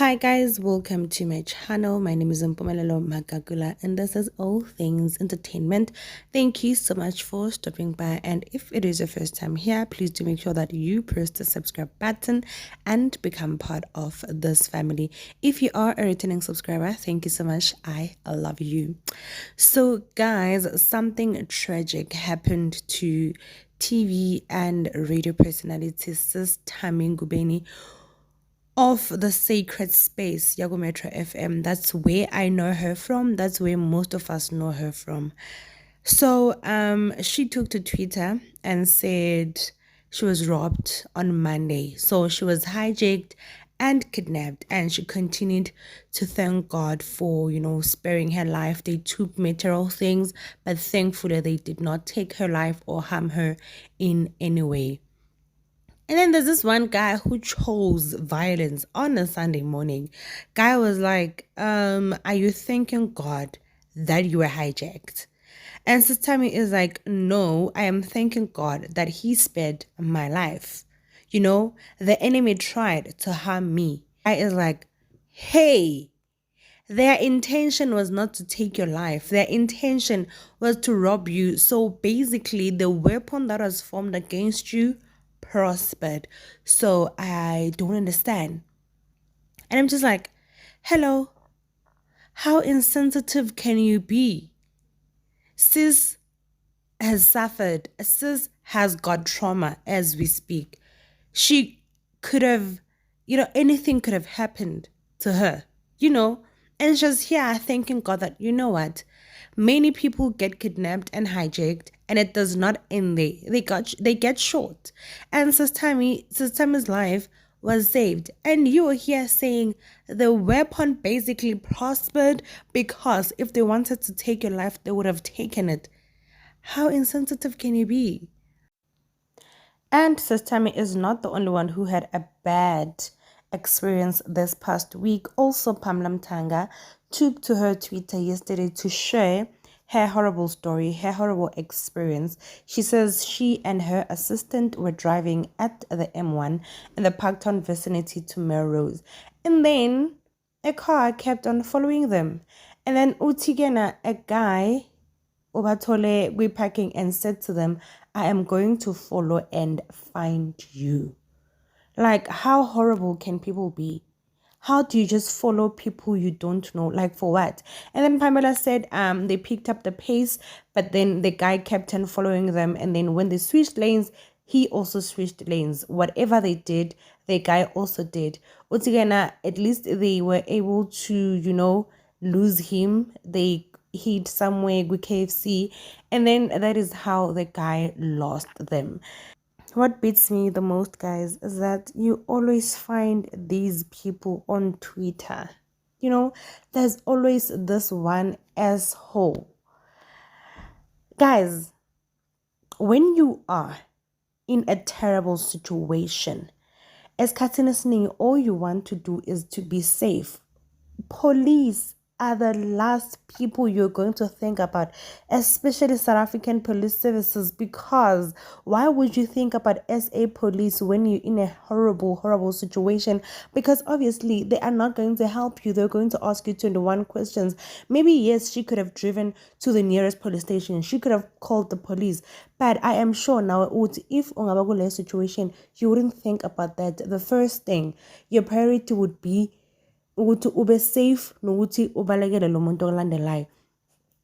Hi guys, welcome to my channel. My name is Pamela Mtanga and this is all things entertainment. Thank you so much for stopping by, and if it is your first time here, please do make sure that you press the subscribe button and become part of this family. If you are a returning subscriber, thank you so much. I love you. So guys, something tragic happened to TV and radio personality sis Thami Ngubeni of the sacred space, Yago Metro FM. That's where I know her from. That's where most of us know her from. So she took to Twitter and said she was robbed on Monday. So she was hijacked and kidnapped, and she continued to thank God for, sparing her life. They took material things, but thankfully they did not take her life or harm her in any way. And then there's this one guy who chose violence on a Sunday morning. Guy was like, are you thanking God that you were hijacked? And Sister Tammy is like, no, I am thanking God that he spared my life. The enemy tried to harm me. I is like, hey, their intention was not to take your life. Their intention was to rob you. So basically, the weapon that was formed against you prospered. So I don't understand. And I'm just like, hello, how insensitive can you be? Sis has suffered. Sis has got trauma as we speak. She could have, anything could have happened to her, and she's here thanking God that, what? Many people get kidnapped and hijacked, and it does not end there. They get shot. And Sister Tammy's life was saved. And you are here saying the weapon basically prospered because if they wanted to take your life, they would have taken it. How insensitive can you be? And Sister Tammy is not the only one who had a bad experience this past week. Also, Pamela Mtanga took to her Twitter yesterday to share her horrible story, her horrible experience. She says she and her assistant were driving at the M1 in the Parktown vicinity to Melrose. And then a car kept on following them. And then Utigena, a guy, Obatole, we packing and said to them, I am going to follow and find you. Like, how horrible can people be? How do you just follow people you don't know? Like, for what? And then Pamela said they picked up the pace, but then the guy kept on following them. And then when they switched lanes, he also switched lanes. Whatever they did, the guy also did. Utigana, at least they were able to, lose him. They hid somewhere with KFC, and then that is how the guy lost them. What beats me the most, guys, is that you always find these people on Twitter. There's always this one asshole. Guys, when you are in a terrible situation, as Katinesni, all you want to do is to be safe. Police are the last people you're going to think about, especially South African police services, because why would you think about SA police when you're in a horrible situation? Because obviously they are not going to help you. They're going to ask you 21 questions. Maybe yes, she could have driven to the nearest police station. She could have called the police. But I am sure now, if ungabagule situation, you wouldn't think about that. The first thing, your priority would be ukuthi ube safe nokuthi ubalekele lo muntu olandelayo.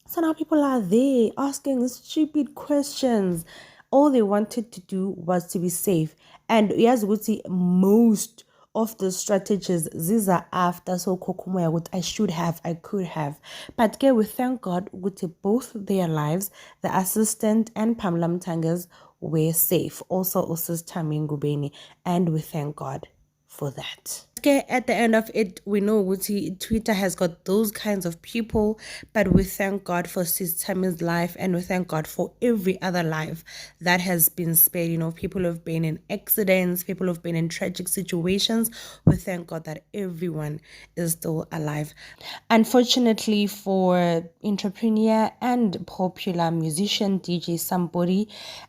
So now people are there asking stupid questions. All they wanted to do was to be safe. And yes, most of the strategies, these are after so kokumoya what I should have, I could have. But again, we thank God with both their lives, the assistant and Pamela Mtanga's were safe. Also Sister Thami Ngubeni, and we thank God for that. Okay, at the end of it, we know Twitter has got those kinds of people, but we thank God for Sister Tammy's life, and we thank God for every other life that has been spared. People have been in accidents, people have been in tragic situations. We thank God that everyone is still alive. Unfortunately for entrepreneur and popular musician DJ Sumbody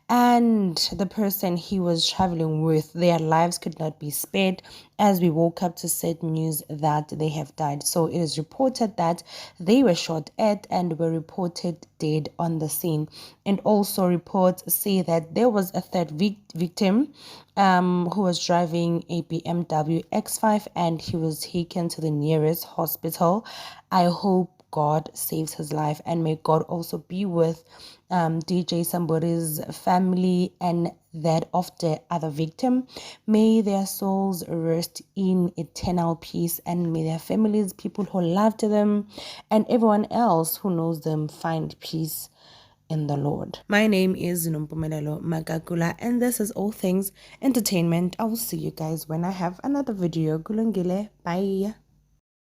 and the person he was traveling with, their lives could not be spared as we woke woke up to sad news that they have died. So it is reported that they were shot at and were reported dead on the scene. And also reports say that there was a third victim who was driving a BMW X5 and he was taken to the nearest hospital. I hope God saves his life, and may God also be with DJ Sumbody's family and that of the other victim. May their souls rest in eternal peace, and may their families, people who loved them, and everyone else who knows them find peace in the Lord. My name is Nompumelelo Magagula, and this is All Things Entertainment. I will see you guys when I have another video. Kulungile. Bye.